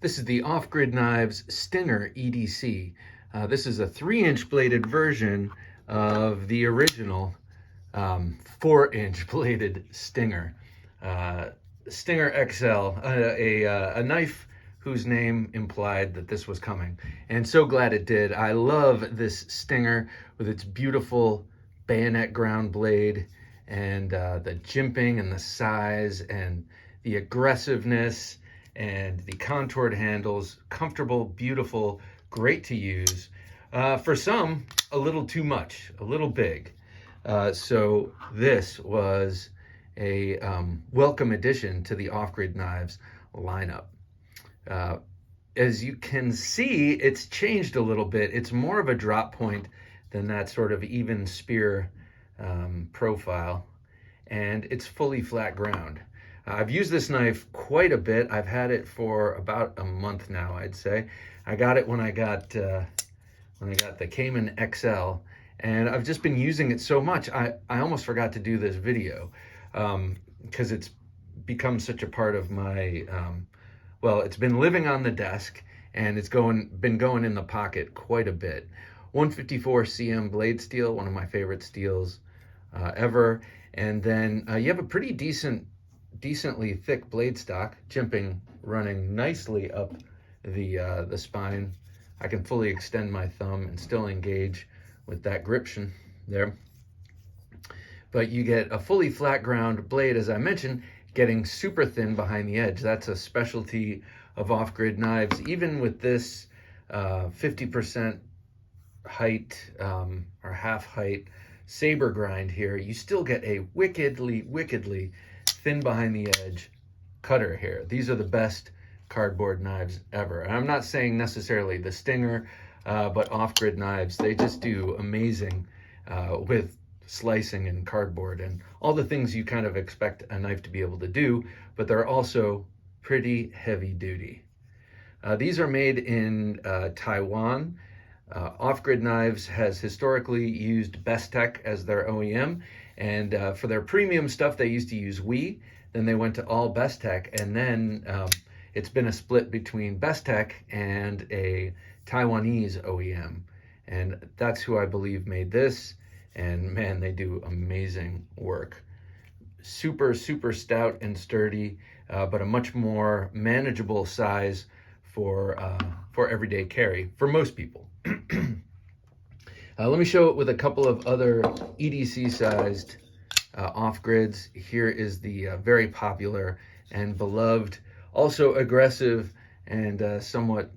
This is the Off-Grid Knives Stinger EDC. This is a 3-inch bladed version of the original 4-inch bladed Stinger. Stinger XL, a knife whose name implied that this was coming. And so glad it did. I love this Stinger with its beautiful bayonet ground blade and the jimping and the size and the aggressiveness and the contoured handles. Comfortable, beautiful, great to use. For some, a little too much, a little big. So this was a welcome addition to the Off-Grid Knives lineup. As you can see, it's changed a little bit. It's more of a drop point than that sort of even spear profile, and it's fully flat ground. I've used this knife quite a bit. I've had it for about a month now, I'd say. I got it when I got the Cayman XL, and I've just been using it so much. I almost forgot to do this video because it's become such a part of my, well, it's been living on the desk, and it's been going in the pocket quite a bit. 154 cm blade steel, one of my favorite steels ever. And then you have a pretty decently thick blade stock, jimping running nicely up the spine. I can fully extend my thumb and still engage with that gription there. But you get a fully flat ground blade, as I mentioned, getting super thin behind the edge. That's a specialty of Off-Grid knives. Even with this 50% height or half height saber grind here, you still get a wickedly thin behind the edge cutter here. These are the best cardboard knives ever. And I'm not saying necessarily the Stinger, but Off-Grid knives, they just do amazing with slicing and cardboard and all the things you kind of expect a knife to be able to do, but they're also pretty heavy duty. These are made in Taiwan. Off-Grid Knives has historically used Bestech as their OEM, and for their premium stuff they used to use WE, then they went to all Bestech, and then it's been a split between Bestech and a Taiwanese OEM, and that's who I believe made this, and man, they do amazing work. Super stout and sturdy, but a much more manageable size for everyday carry for most people. Let me show it with a couple of other EDC-sized off-grids. Here is the very popular and beloved, also aggressive and somewhat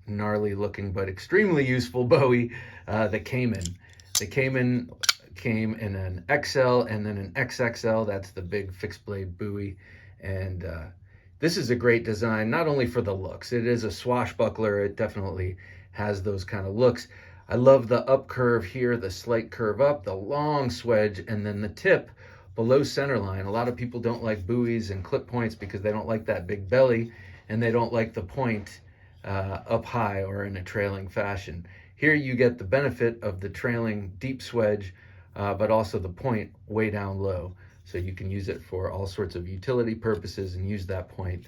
gnarly looking but extremely useful Bowie, the Cayman. The Cayman came in an XL and then an XXL. That's the big fixed blade Bowie, and this is a great design, not only for the looks. It is a swashbuckler. It definitely has those kind of looks. I love the up curve here, the slight curve up, the long swedge, and then the tip below center line. A lot of people don't like buoys and clip points because they don't like that big belly, and they don't like the point up high or in a trailing fashion. Here you get the benefit of the trailing deep swedge, but also the point way down low. So you can use it for all sorts of utility purposes and use that point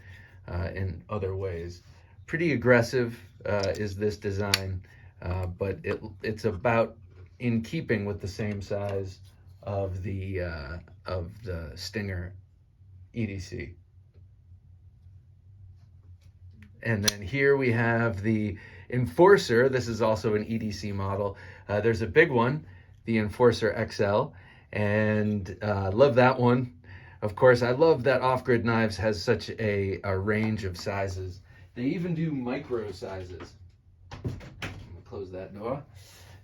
in other ways. Pretty aggressive is this design, but it's about in keeping with the same size of the Stinger EDC. And then here we have the Enforcer. This is also an EDC model. There's a big one, the Enforcer XL, and love that one. Of course, I love that Off-Grid Knives has such a range of sizes. They even do micro sizes. I'm gonna close that door.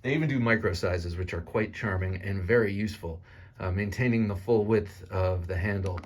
They even do micro sizes, which are quite charming and very useful, maintaining the full width of the handle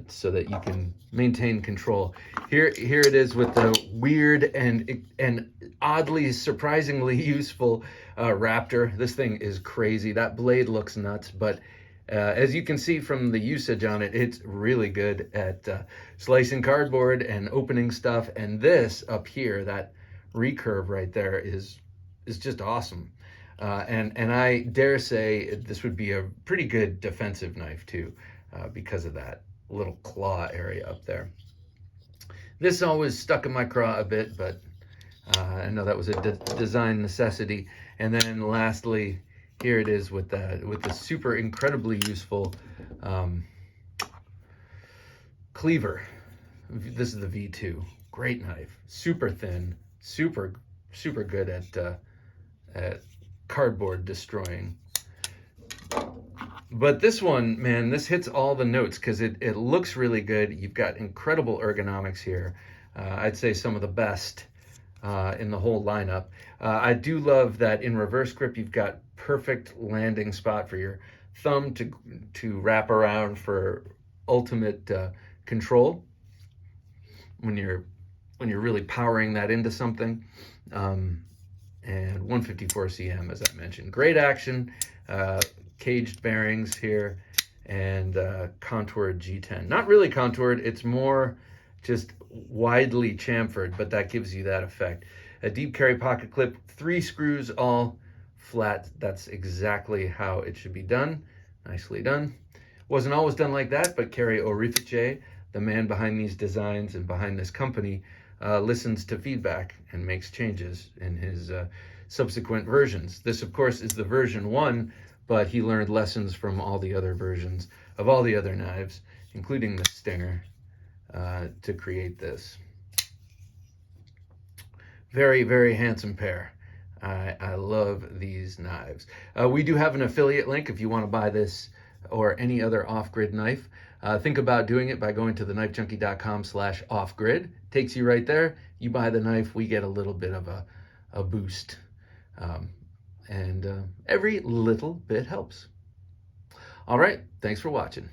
so that you can maintain control. Here it is with the weird and oddly, surprisingly useful Raptor. This thing is crazy. That blade looks nuts, but as you can see from the usage on it, it's really good at slicing cardboard and opening stuff. And this up here, that recurve right there is just awesome. And I dare say this would be a pretty good defensive knife too, because of that little claw area up there. This always stuck in my craw a bit, but I know that was a design necessity. And then lastly, here it is with the super incredibly useful cleaver. This is the V2. Great knife, super thin, super good at cardboard destroying. But this one, man, this hits all the notes because it looks really good. You've got incredible ergonomics here. I'd say some of the best in the whole lineup. I do love that in reverse grip, you've got perfect landing spot for your thumb to wrap around for ultimate control when you're really powering that into something. And 154 cm, as I mentioned. Great action, caged bearings here, and contoured G10. Not really contoured, it's more just widely chamfered, but that gives you that effect. A deep carry pocket clip, 3 screws all flat. That's exactly how it should be done. Nicely done. Wasn't always done like that, but Kerry Orifice, the man behind these designs and behind this company, listens to feedback and makes changes in his subsequent versions. This, of course, is the version 1, but he learned lessons from all the other versions of all the other knives, including the Stinger, to create this. Very, very handsome pair. I love these knives. We do have an affiliate link if you want to buy this or any other off-grid knife. Think about doing it by going to TheKnifeJunkie.com/offgrid. Takes you right there. You buy the knife, we get a little bit of a boost. And every little bit helps. All right, thanks for watching.